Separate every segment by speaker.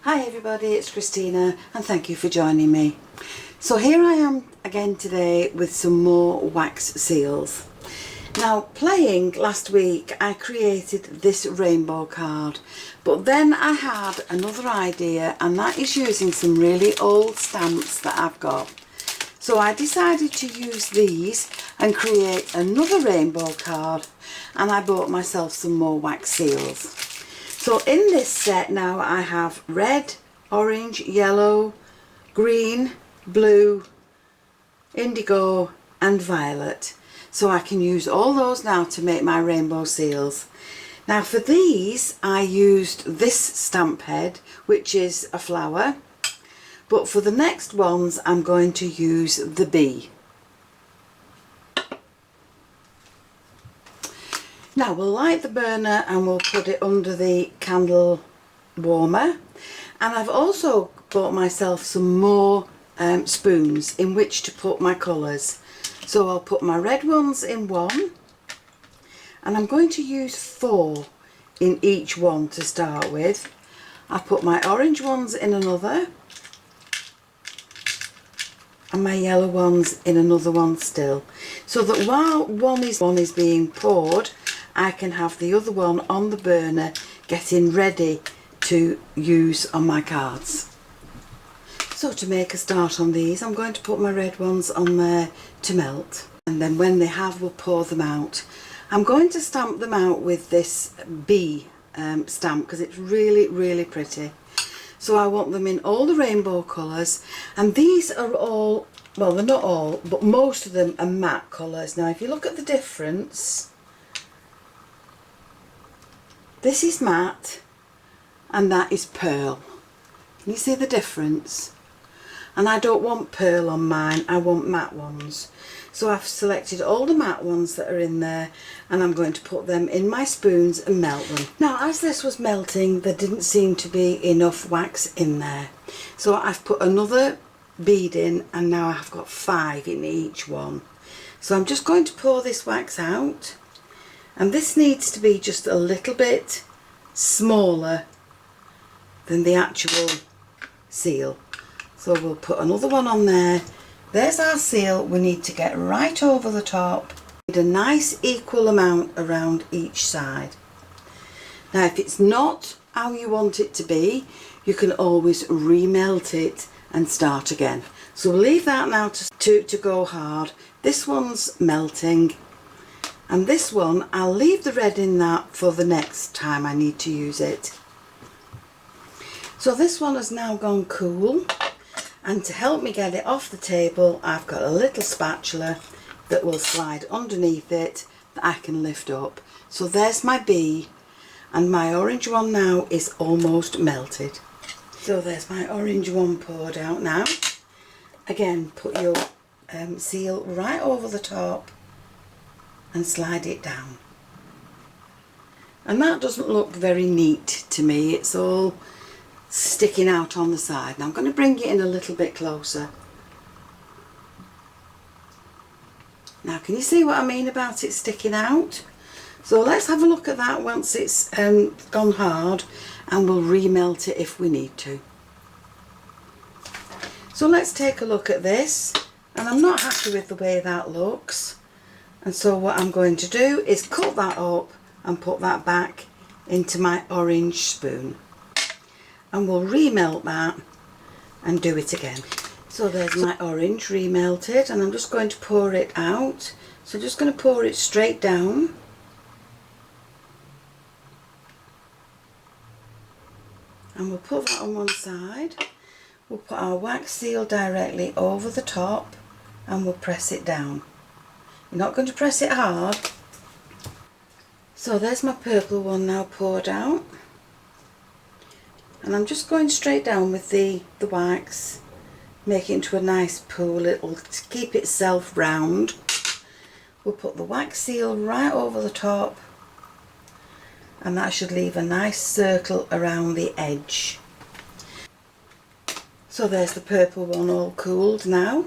Speaker 1: Hi everybody, it's Christina and thank you for joining me. So here I am again today with some more wax seals. Now playing last week I created this rainbow card, but then I had another idea, and that is using some really old stamps that I've got. So I decided to use these and create another rainbow card, and I bought myself some more wax seals. So in this set now I have red, orange, yellow, green, blue, indigo and violet. So I can use all those now to make my rainbow seals. Now for these I used this stamp head, which is a flower, but for the next ones I'm going to use the bee. Now we'll light the burner and we'll put it under the candle warmer, and I've also bought myself some more spoons in which to put my colours. So I'll put my red ones in one, and I'm going to use 4 in each one to start with. I'll put my orange ones in another and my yellow ones in another one still, so that while one is being poured I can have the other one on the burner getting ready to use on my cards. So to make a start on these, I'm going to put my red ones on there to melt, and then when they have, we'll pour them out. I'm going to stamp them out with this bee stamp because it's really pretty. So I want them in all the rainbow colours, and these are all, well they're not all, but most of them are matte colours. Now if you look at the difference, this is matte and that is pearl. Can you see the difference? And I don't want pearl on mine, I want matte ones. So I've selected all the matte ones that are in there, and I'm going to put them in my spoons and melt them. Now as this was melting, there didn't seem to be enough wax in there. So I've put another bead in, and now I've got 5 in each one. So I'm just going to pour this wax out. And this needs to be just a little bit smaller than the actual seal. So we'll put another one on there. There's our seal. We need to get right over the top. We need a nice equal amount around each side. Now if it's not how you want it to be, you can always remelt it and start again. So we'll leave that now to go hard. This one's melting. And this one, I'll leave the red in that for the next time I need to use it. So this one has now gone cool, and to help me get it off the table, I've got a little spatula that will slide underneath it that I can lift up. So there's my bee, and my orange one now is almost melted. So there's my orange one poured out now. Again, put your seal right over the top and slide it down, and that doesn't look very neat to me. It's all sticking out on the side. Now I'm going to bring it in a little bit closer. Now can you see what I mean about it sticking out? So let's have a look at that once it's gone hard, and we'll remelt it if we need to. So let's take a look at this, and I'm not happy with the way that looks. And so what I'm going to do is cut that up and put that back into my orange spoon. And we'll remelt that and do it again. So there's my orange remelted, and I'm just going to pour it out. So I'm just going to pour it straight down. And we'll put that on one side. We'll put our wax seal directly over the top and we'll press it down. You're not going to press it hard. So there's my purple one now poured out, and I'm just going straight down with the wax, make it into a nice pool. It'll keep itself round. We'll put the wax seal right over the top, and that should leave a nice circle around the edge. So there's the purple one all cooled now.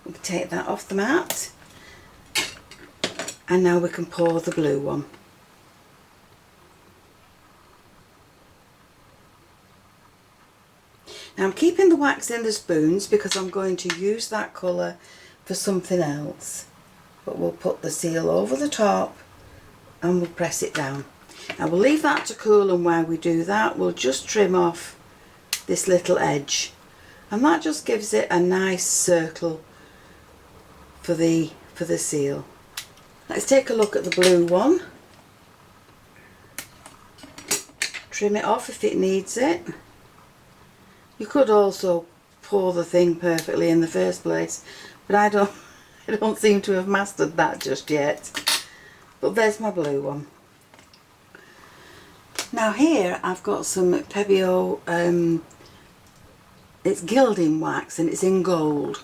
Speaker 1: We can take that off the mat. And now we can pour the blue one. Now I'm keeping the wax in the spoons because I'm going to use that colour for something else. But we'll put the seal over the top and we'll press it down. Now we'll leave that to cool, and while we do that we'll just trim off this little edge, and that just gives it a nice circle for the seal. Let's take a look at the blue one. Trim it off if it needs it. You could also pour the thing perfectly in the first place, but I don't seem to have mastered that just yet. But there's my blue one. Now here I've got some Pebeo, it's Gilding wax and it's in gold.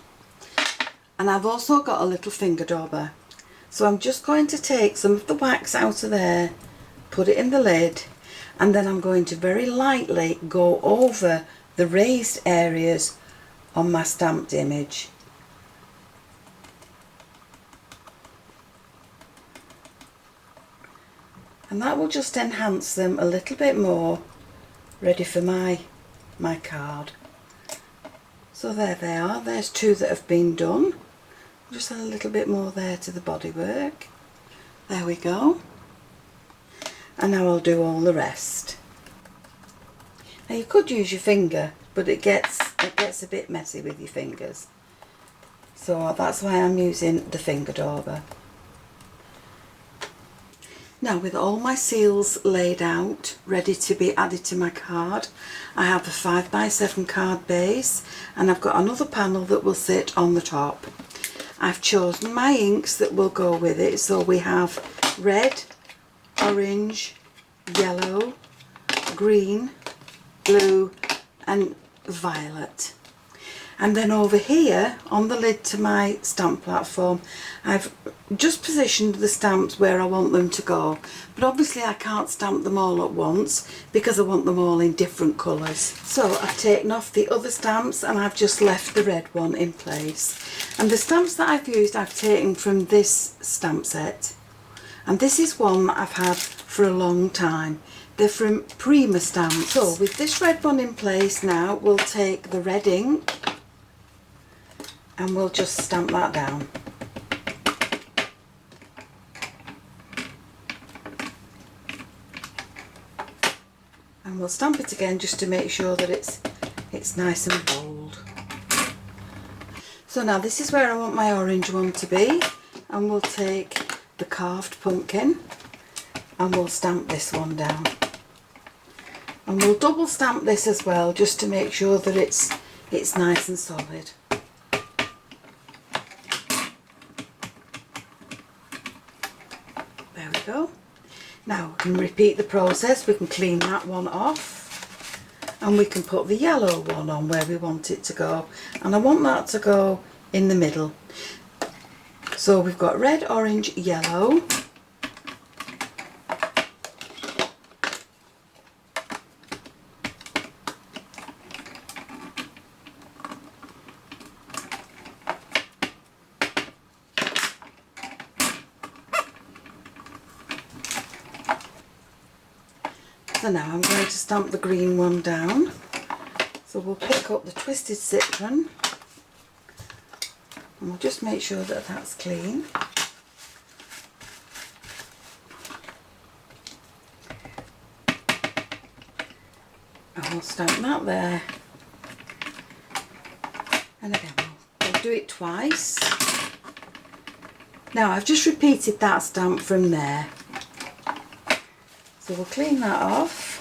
Speaker 1: And I've also got a little finger dauber. So I'm just going to take some of the wax out of there, put it in the lid, and then I'm going to very lightly go over the raised areas on my stamped image. And that will just enhance them a little bit more, ready for my card. So there they are, there's two that have been done. Just add a little bit more there to the bodywork. There we go. And now I'll do all the rest. Now you could use your finger, but it gets a bit messy with your fingers. So that's why I'm using the finger dauber. Now with all my seals laid out, ready to be added to my card, I have a 5x7 card base, and I've got another panel that will sit on the top. I've chosen my inks that will go with it, so we have red, orange, yellow, green, blue and violet. And then over here on the lid to my stamp platform, I've just positioned the stamps where I want them to go, but obviously I can't stamp them all at once because I want them all in different colours. So I've taken off the other stamps and I've just left the red one in place. And the stamps that I've used, I've taken from this stamp set, and this is one that I've had for a long time. They're from Prima Stamps. So with this red one in place now, we'll take the red ink and we'll just stamp that down. And we'll stamp it again just to make sure that it's nice and bold. So now this is where I want my orange one to be, and we'll take the carved pumpkin and we'll stamp this one down. And we'll double stamp this as well just to make sure that it's nice and solid. There we go. Now we can repeat the process. We can clean that one off and we can put the yellow one on where we want it to go, and I want that to go in the middle. So we've got red, orange, yellow. So now I'm going to stamp the green one down. So we'll pick up the twisted citron and we'll just make sure that that's clean. And we'll stamp that there. And again we'll do it twice. Now I've just repeated that stamp from there. So we'll clean that off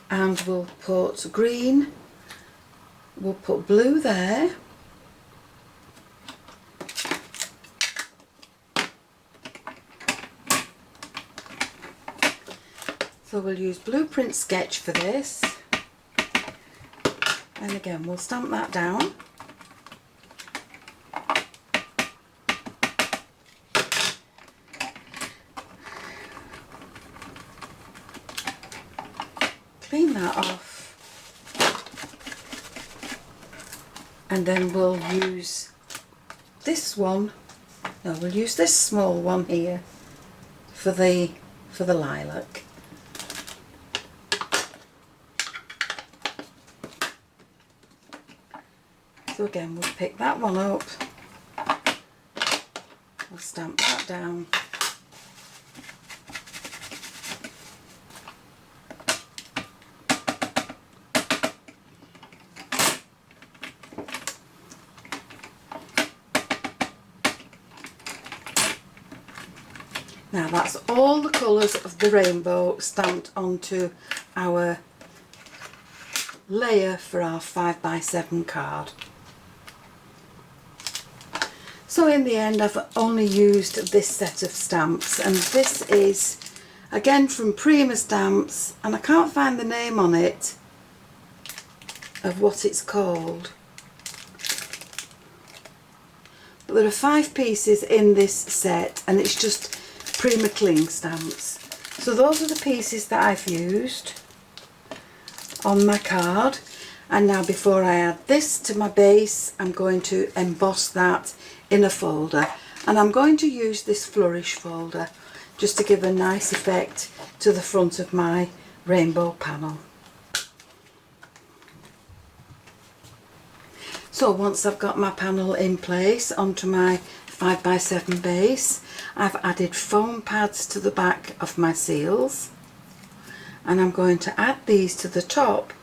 Speaker 1: and we'll put green, we'll put blue there, so we'll use Blueprint Sketch for this, and again we'll stamp that down. Clean that off, and then we'll use this one. No, we'll use this small one here for the lilac. So again, we'll pick that one up, we'll stamp that down. Now that's all the colours of the rainbow stamped onto our layer for our 5x7 card. So in the end I've only used this set of stamps, and this is again from Prima Stamps, and I can't find the name on it of what it's called. But there are 5 pieces in this set and it's just Prima Cling stamps. So those are the pieces that I've used on my card, and now before I add this to my base I'm going to emboss that in a folder, and I'm going to use this flourish folder just to give a nice effect to the front of my rainbow panel. So once I've got my panel in place onto my 5x7 base, I've added foam pads to the back of my seals, and I'm going to add these to the top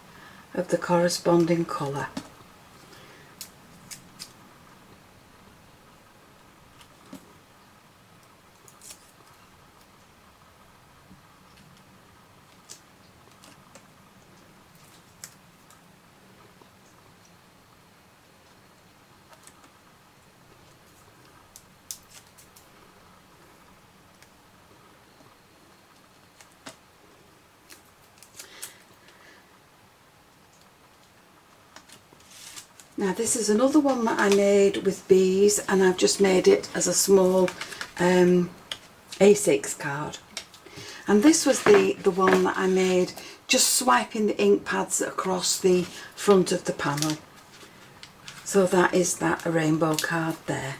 Speaker 1: of the corresponding colour. Now this is another one that I made with bees, and I've just made it as a small A6 card. And this was the one that I made just swiping the ink pads across the front of the panel. So that is that rainbow card there.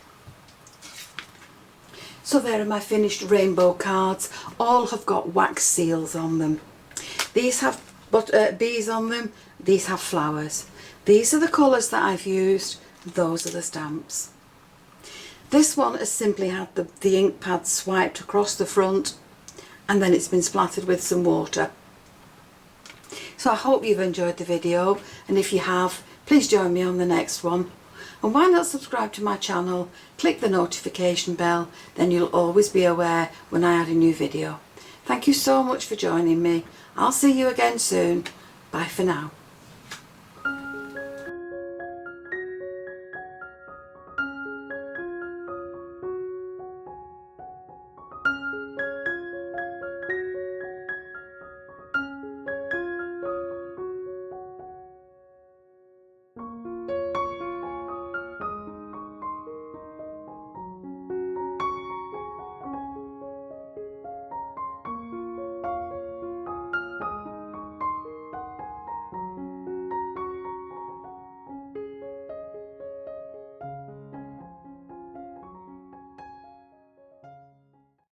Speaker 1: So there are my finished rainbow cards. All have got wax seals on them. These have bees on them, these have flowers. These are the colours that I've used, those are the stamps. This one has simply had the ink pad swiped across the front, and then it's been splattered with some water. So I hope you've enjoyed the video, and if you have, please join me on the next one. And why not subscribe to my channel, click the notification bell, then you'll always be aware when I add a new video. Thank you so much for joining me. I'll see you again soon. Bye for now.